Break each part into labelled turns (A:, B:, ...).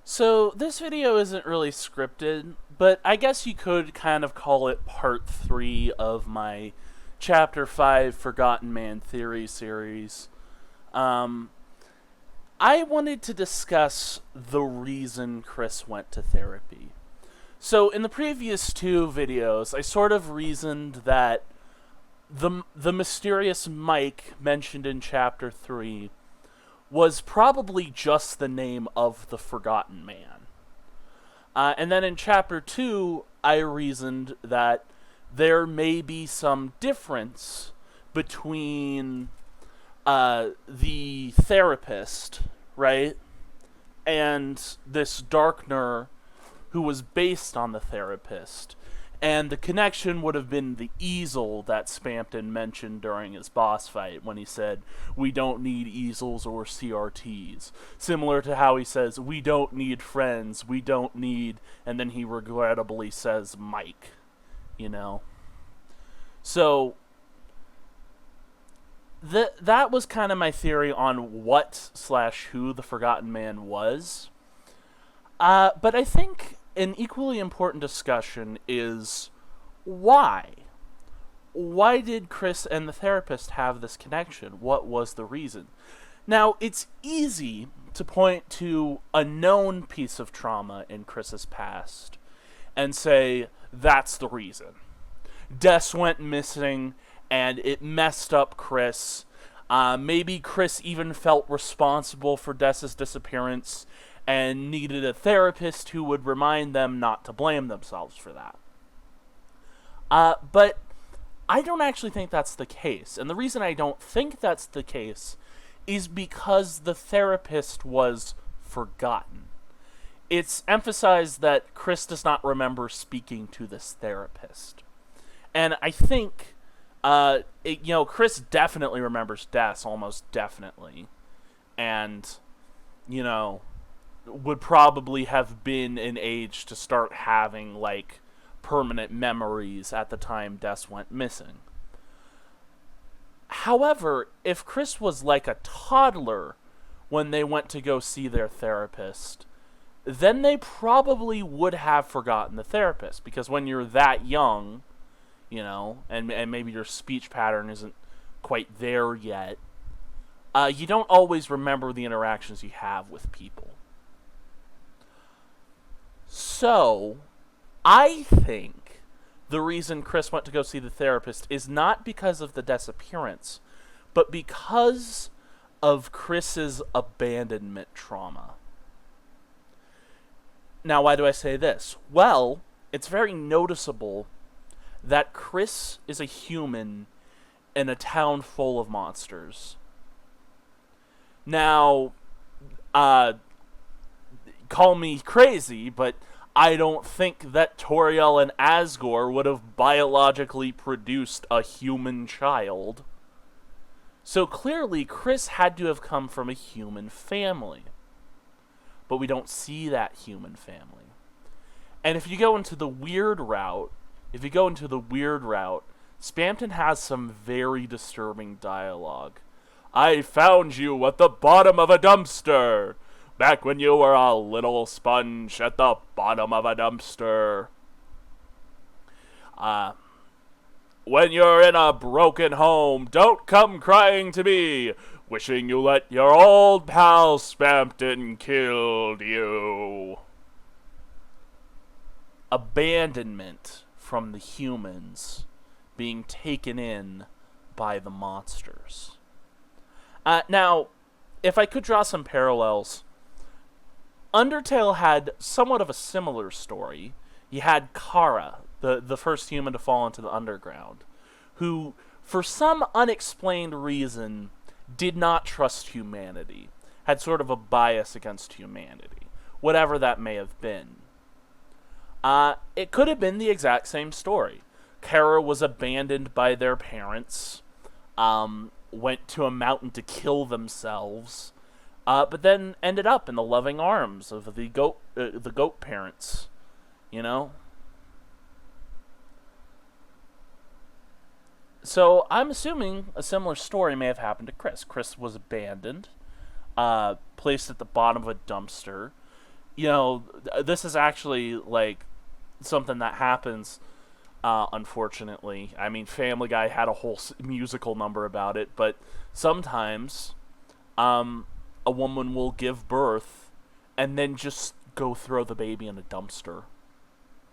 A: So this video isn't really scripted, but I guess you could kind of call it part 3 of my Chapter 5 Forgotten Man Theory series. Um, I wanted to discuss the reason Kris went to therapy. So in the previous 2 videos, I sort of reasoned that the mysterious Mike mentioned in Chapter 3 was probably just the name of the Forgotten Man. And then in Chapter 2, I reasoned that there may be some difference between the therapist, right, and this Darkner who was based on the therapist. And the connection would have been the easel that Spampton mentioned during his boss fight when he said, "We don't need easels or CRTs." Similar to how he says, "We don't need friends, we don't need," and then he regrettably says, "Mike," you know? So, that was kind of my theory on what/who the Forgotten Man was. But I think an equally important discussion is why. Why did Kris and the therapist have this connection? What was the reason? Now, it's easy to point to a known piece of trauma in Kris's past and say, that's the reason. Des went missing, and it messed up Kris. Maybe Kris even felt responsible for Des's disappearance and needed a therapist who would remind them not to blame themselves for that. But I don't actually think that's the case. And the reason I don't think that's the case is because the therapist was forgotten. It's emphasized that Kris does not remember speaking to this therapist. And I think, Kris definitely remembers Des, almost definitely. And, would probably have been an age to start having, permanent memories at the time Des went missing. However, if Kris was like a toddler when they went to go see their therapist, then they probably would have forgotten the therapist, because when you're that young, and maybe your speech pattern isn't quite there yet, you don't always remember the interactions you have with people. So, I think the reason Kris went to go see the therapist is not because of the disappearance, but because of Kris's abandonment trauma. Now, why do I say this? Well, it's very noticeable that Kris is a human in a town full of monsters. Now, call me crazy, but I don't think that Toriel and Asgore would have biologically produced a human child. So clearly, Kris had to have come from a human family. But we don't see that human family. And if you go into the weird route, Spampton has some very disturbing dialogue. "I found you at the bottom of a dumpster. Back when you were a little sponge at the bottom of a dumpster. When you're in a broken home, don't come crying to me, wishing you let your old pal Spampton killed you." Abandonment from the humans being taken in by the monsters. Now, if I could draw some parallels, Undertale had somewhat of a similar story. You had Kara, the first human to fall into the underground, who, for some unexplained reason, did not trust humanity, had sort of a bias against humanity, whatever that may have been. It could have been the exact same story. Kara was abandoned by their parents, went to a mountain to kill themselves, but then ended up in the loving arms of the goat parents, So I'm assuming a similar story may have happened to Kris. Kris was abandoned, placed at the bottom of a dumpster, this is actually like something that happens. Unfortunately, I mean, Family Guy had a whole musical number about it, but sometimes, a woman will give birth and then just go throw the baby in a dumpster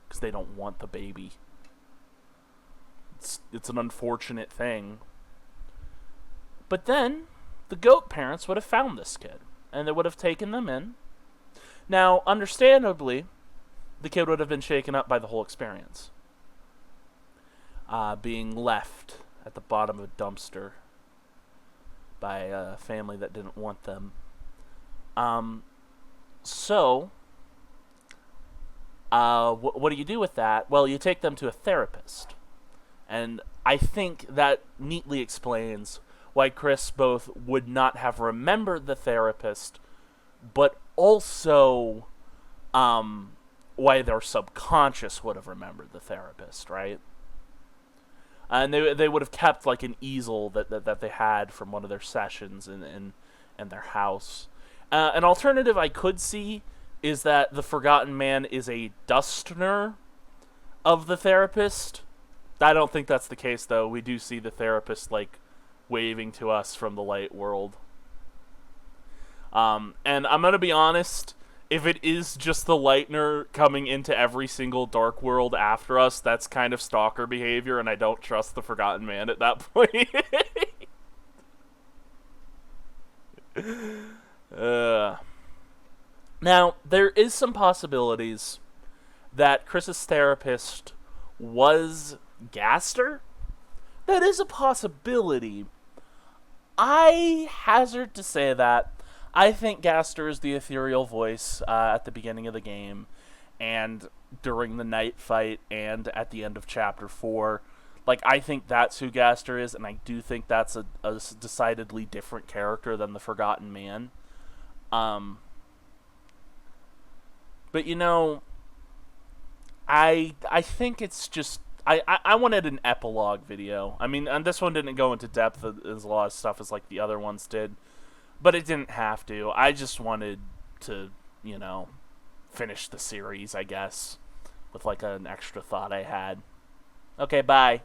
A: because they don't want the baby. It's an unfortunate thing. But then the goat parents would have found this kid and they would have taken them in. Now, understandably, the kid would have been shaken up by the whole experience. Being left at the bottom of a dumpster by a family that didn't want them. So, what do you do with that? Well, you take them to a therapist. And I think that neatly explains why Kris both would not have remembered the therapist, but also why their subconscious would have remembered the therapist, right? And they would have kept like an easel that they had from one of their sessions in their house. An alternative I could see is that the Forgotten Man is a Dustner of the therapist. I don't think that's the case, though. We do see the therapist like waving to us from the light world. And I'm gonna be honest. If it is just the Lightner coming into every single Dark World after us, that's kind of stalker behavior, and I don't trust the Forgotten Man at that point. Now, there is some possibilities that Kris's therapist was Gaster. That is a possibility. I hazard to say that I think Gaster is the ethereal voice at the beginning of the game, and during the night fight, and at the end of Chapter 4. Like, I think that's who Gaster is, and I do think that's a decidedly different character than the Forgotten Man. But, I think it's just... I wanted an epilogue video. I mean, and this one didn't go into depth as a lot of stuff as, like, the other ones did. But it didn't have to. I just wanted to, finish the series, I guess, with like an extra thought I had. Okay, bye.